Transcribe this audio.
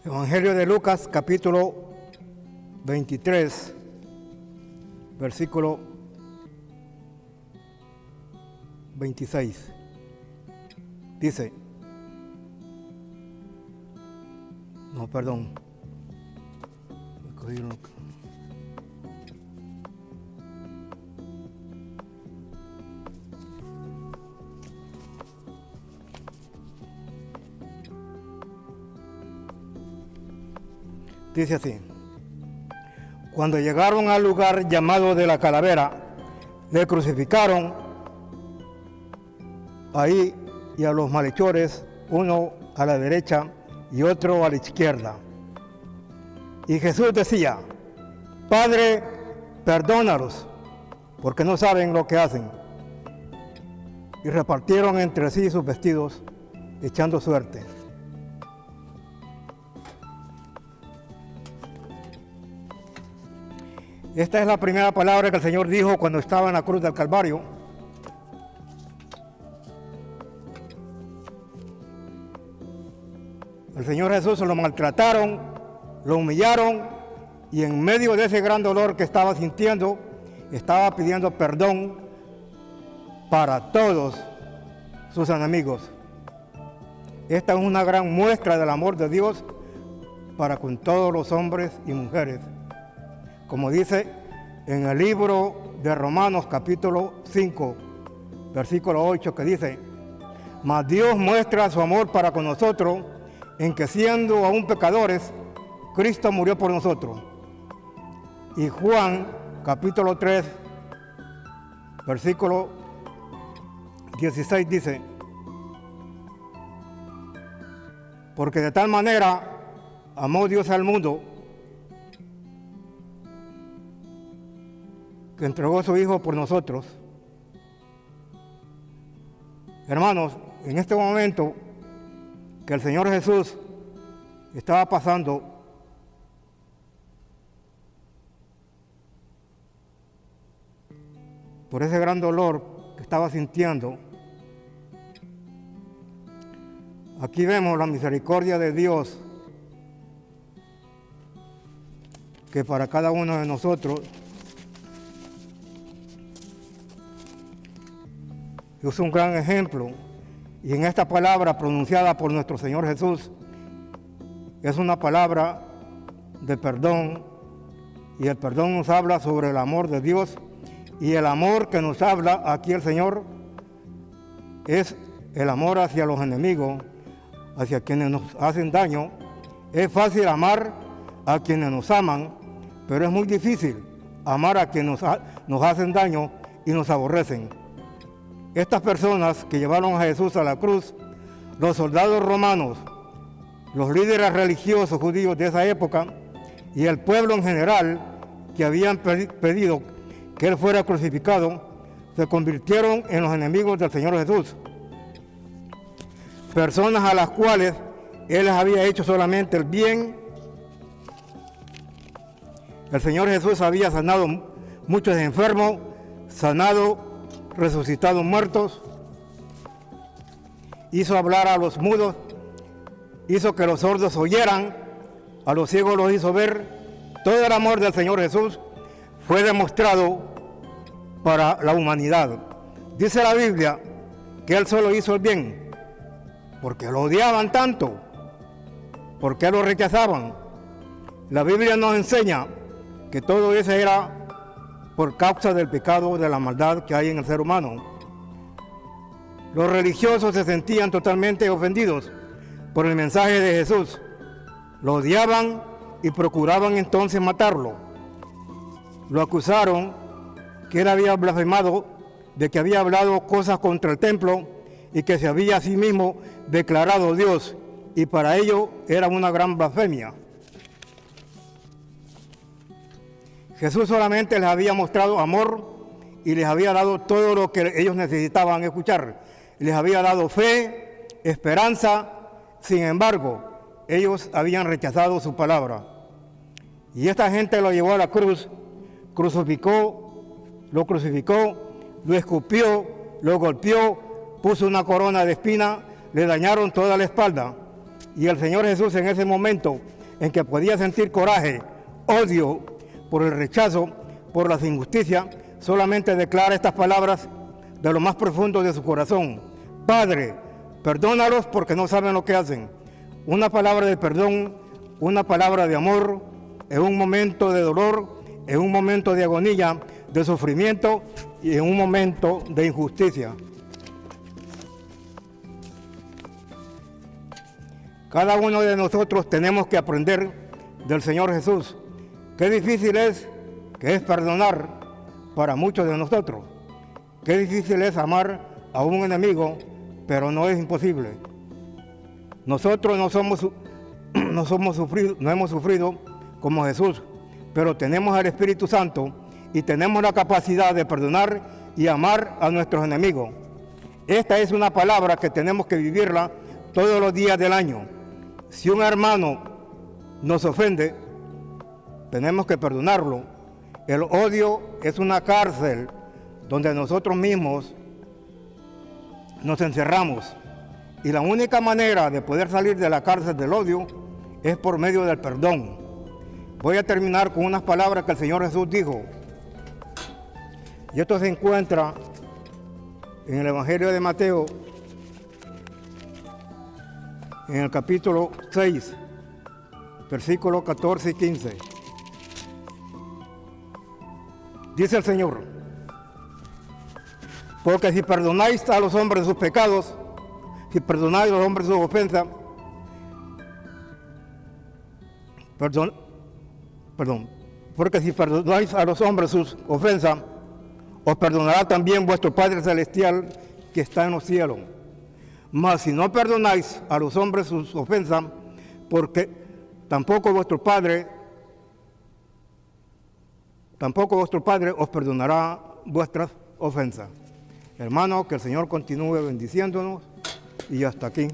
Evangelio de Lucas, capítulo 23, versículo 26. Dice, no, perdón, dice así: cuando llegaron al lugar llamado de la Calavera, le crucificaron ahí y a los malhechores, uno a la derecha y otro a la izquierda. Y Jesús decía: Padre, perdónalos, porque no saben lo que hacen. Y repartieron entre sí sus vestidos, echando suerte. Esta es la primera palabra que el Señor dijo cuando estaba en la cruz del Calvario. El Señor Jesús lo maltrataron, lo humillaron, y en medio de ese gran dolor que estaba sintiendo, estaba pidiendo perdón para todos sus enemigos. Esta es una gran muestra del amor de Dios para con todos los hombres y mujeres. Como dice en el libro de Romanos capítulo 5, versículo 8, que dice: mas Dios muestra su amor para con nosotros, en que siendo aún pecadores, Cristo murió por nosotros. Y Juan capítulo 3, versículo 16 dice: porque de tal manera amó Dios al mundo, que entregó a su Hijo por nosotros. Hermanos, en este momento que el Señor Jesús estaba pasando por ese gran dolor que estaba sintiendo, aquí vemos la misericordia de Dios, que para cada uno de nosotros es un gran ejemplo. Y en esta palabra pronunciada por nuestro Señor Jesús, es una palabra de perdón, y el perdón nos habla sobre el amor de Dios, y el amor que nos habla aquí el Señor es el amor hacia los enemigos, hacia quienes nos hacen daño. Es fácil amar a quienes nos aman, pero es muy difícil amar a quienes nos hacen daño y nos aborrecen. Estas personas que llevaron a Jesús a la cruz, los soldados romanos, los líderes religiosos judíos de esa época y el pueblo en general, que habían pedido que Él fuera crucificado, se convirtieron en los enemigos del Señor Jesús. Personas a las cuales Él les había hecho solamente el bien. El Señor Jesús había sanado muchos enfermos, sanado, resucitado muertos, hizo hablar a los mudos, hizo que los sordos oyeran, a los ciegos los hizo ver. Todo el amor del Señor Jesús fue demostrado para la humanidad. Dice la Biblia que Él solo hizo el bien, porque lo odiaban tanto, porque lo rechazaban. La Biblia nos enseña que todo eso era por causa del pecado, de la maldad que hay en el ser humano. Los religiosos se sentían totalmente ofendidos por el mensaje de Jesús. Lo odiaban y procuraban entonces matarlo. Lo acusaron que él había blasfemado, de que había hablado cosas contra el templo y que se había a sí mismo declarado Dios, y para ello era una gran blasfemia. Jesús solamente les había mostrado amor y les había dado todo lo que ellos necesitaban escuchar. Les había dado fe, esperanza. Sin embargo, ellos habían rechazado su palabra. Y esta gente lo llevó a la cruz, lo crucificó, lo escupió, lo golpeó, puso una corona de espina, le dañaron toda la espalda. Y el Señor Jesús en ese momento, en que podía sentir coraje, odio por el rechazo, por las injusticias, solamente declara estas palabras de lo más profundo de su corazón: Padre, perdónalos porque no saben lo que hacen. Una palabra de perdón, una palabra de amor en un momento de dolor, en un momento de agonía, de sufrimiento y en un momento de injusticia. Cada uno de nosotros tenemos que aprender del Señor Jesús. Qué difícil es perdonar para muchos de nosotros. Qué difícil es amar a un enemigo, pero no es imposible. Nosotros no hemos sufrido como Jesús, pero tenemos al Espíritu Santo y tenemos la capacidad de perdonar y amar a nuestros enemigos. Esta es una palabra que tenemos que vivirla todos los días del año. Si un hermano nos ofende, tenemos que perdonarlo. El odio es una cárcel donde nosotros mismos nos encerramos. Y la única manera de poder salir de la cárcel del odio es por medio del perdón. Voy a terminar con unas palabras que el Señor Jesús dijo. Y esto se encuentra en el Evangelio de Mateo, en el capítulo 6, versículos 14 y 15. Dice el Señor: porque si perdonáis a los hombres sus pecados, si perdonáis a los hombres sus ofensas, porque si perdonáis a los hombres sus ofensas, os perdonará también vuestro Padre Celestial que está en los cielos. Mas si no perdonáis a los hombres sus ofensas, porque tampoco vuestro Padre os perdonará vuestras ofensas. Hermano, que el Señor continúe bendiciéndonos y hasta aquí.